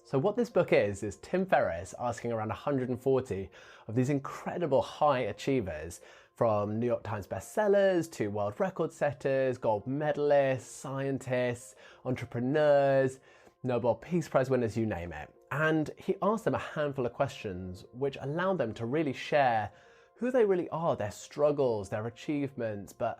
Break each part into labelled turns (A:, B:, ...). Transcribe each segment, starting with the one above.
A: So what this book is Tim Ferris asking around 140 of these incredible high achievers, from New York Times bestsellers to world record setters, gold medalists, scientists, entrepreneurs, Nobel Peace Prize winners, you name it. And he asked them a handful of questions which allowed them to really share who they really are, their struggles, their achievements, but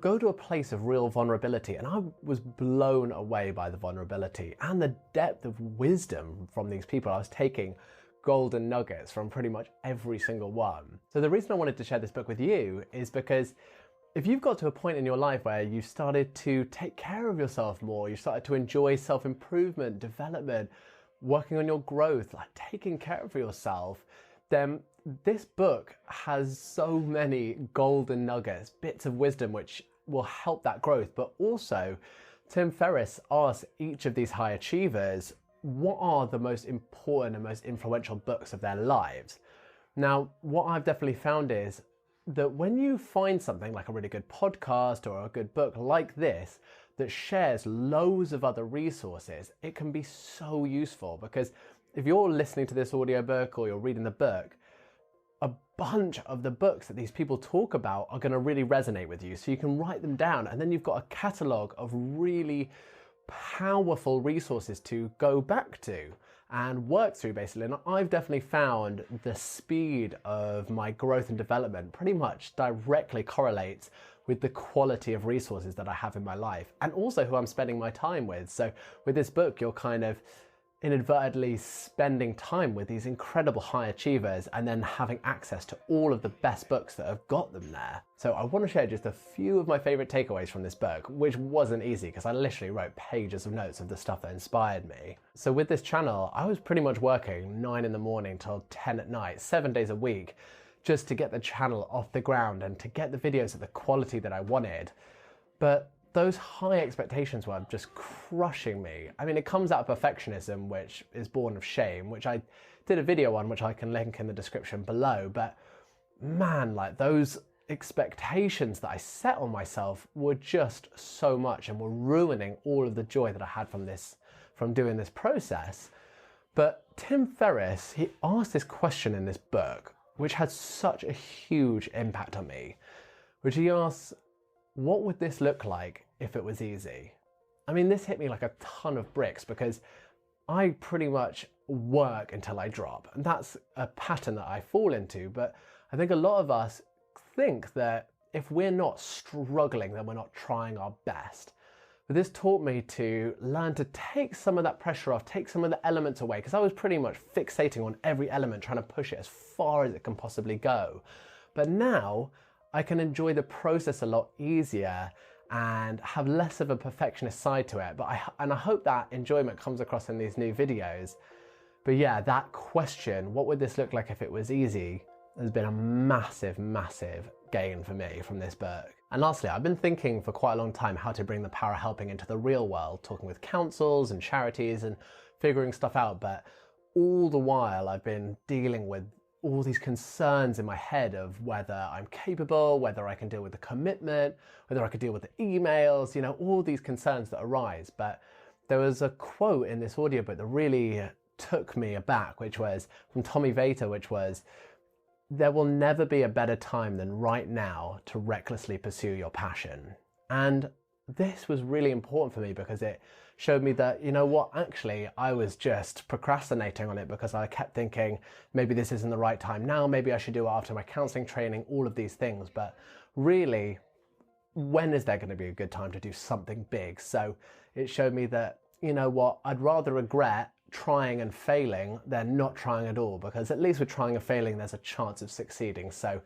A: go to a place of real vulnerability. And I was blown away by the vulnerability and the depth of wisdom from these people. I was taking golden nuggets from pretty much every single one. So the reason I wanted to share this book with you is because if you've got to a point in your life where you started to take care of yourself more, you started to enjoy self-improvement, development, working on your growth, like taking care of yourself, then this book has so many golden nuggets, bits of wisdom which will help that growth. But also, Tim Ferris asks each of these high achievers, what are the most important and most influential books of their lives? Now, what I've definitely found is that when you find something like a really good podcast or a good book like this that shares loads of other resources, it can be so useful, because if you're listening to this audiobook or you're reading the book, a bunch of the books that these people talk about are going to really resonate with you. So you can write them down, and then you've got a catalogue of really powerful resources to go back to and work through, basically. And I've definitely found the speed of my growth and development pretty much directly correlates with the quality of resources that I have in my life, and also who I'm spending my time with. So with this book, you're kind of inadvertently spending time with these incredible high achievers and then having access to all of the best books that have got them there. So I want to share just a few of my favorite takeaways from this book, which wasn't easy because I literally wrote pages of notes of the stuff that inspired me. So with this channel, I was pretty much working 9 in the morning till 10 at night, 7 days a week, just to get the channel off the ground and to get the videos at the quality that I wanted. But those high expectations were just crushing me. I mean, it comes out of perfectionism, which is born of shame, which I did a video on, which I can link in the description below. But man, like those expectations that I set on myself were just so much and were ruining all of the joy that I had from doing this process. But Tim Ferris, he asked this question in this book, which had such a huge impact on me, which he asks, what would this look like if it was easy? I mean, this hit me like a ton of bricks, because I pretty much work until I drop. And that's a pattern that I fall into. But I think a lot of us think that if we're not struggling, then we're not trying our best. But this taught me to learn to take some of that pressure off, take some of the elements away, because I was pretty much fixating on every element, trying to push it as far as it can possibly go. But now I can enjoy the process a lot easier and have less of a perfectionist side to it. But I hope that enjoyment comes across in these new videos. But yeah, that question, what would this look like if it was easy, has been a massive, massive gain for me from this book. And lastly, I've been thinking for quite a long time how to bring the power of helping into the real world, talking with councils and charities and figuring stuff out. But all the while I've been dealing with all these concerns in my head of whether I'm capable, whether I can deal with the commitment, whether I could deal with the emails, all these concerns that arise. But there was a quote in this audiobook that really took me aback, which was from Tommy Vater, which was, there will never be a better time than right now to recklessly pursue your passion. And this was really important for me because it showed me that, actually I was just procrastinating on it because I kept thinking, maybe this isn't the right time now, maybe I should do it after my counseling training, all of these things. But really, when is there going to be a good time to do something big? So it showed me that, I'd rather regret trying and failing than not trying at all, because at least with trying and failing, there's a chance of succeeding. So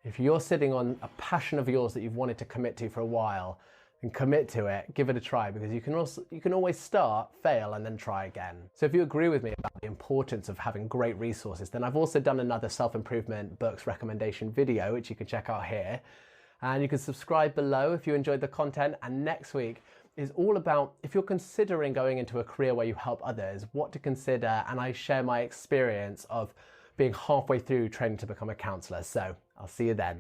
A: if you're sitting on a passion of yours that you've wanted to commit to for a while, and commit to it, give it a try, because you can always start, fail, and then try again. So if you agree with me about the importance of having great resources, then I've also done another self-improvement books recommendation video, which you can check out here. And you can subscribe below if you enjoyed the content. And next week is all about, if you're considering going into a career where you help others, what to consider. And I share my experience of being halfway through training to become a counselor. So I'll see you then.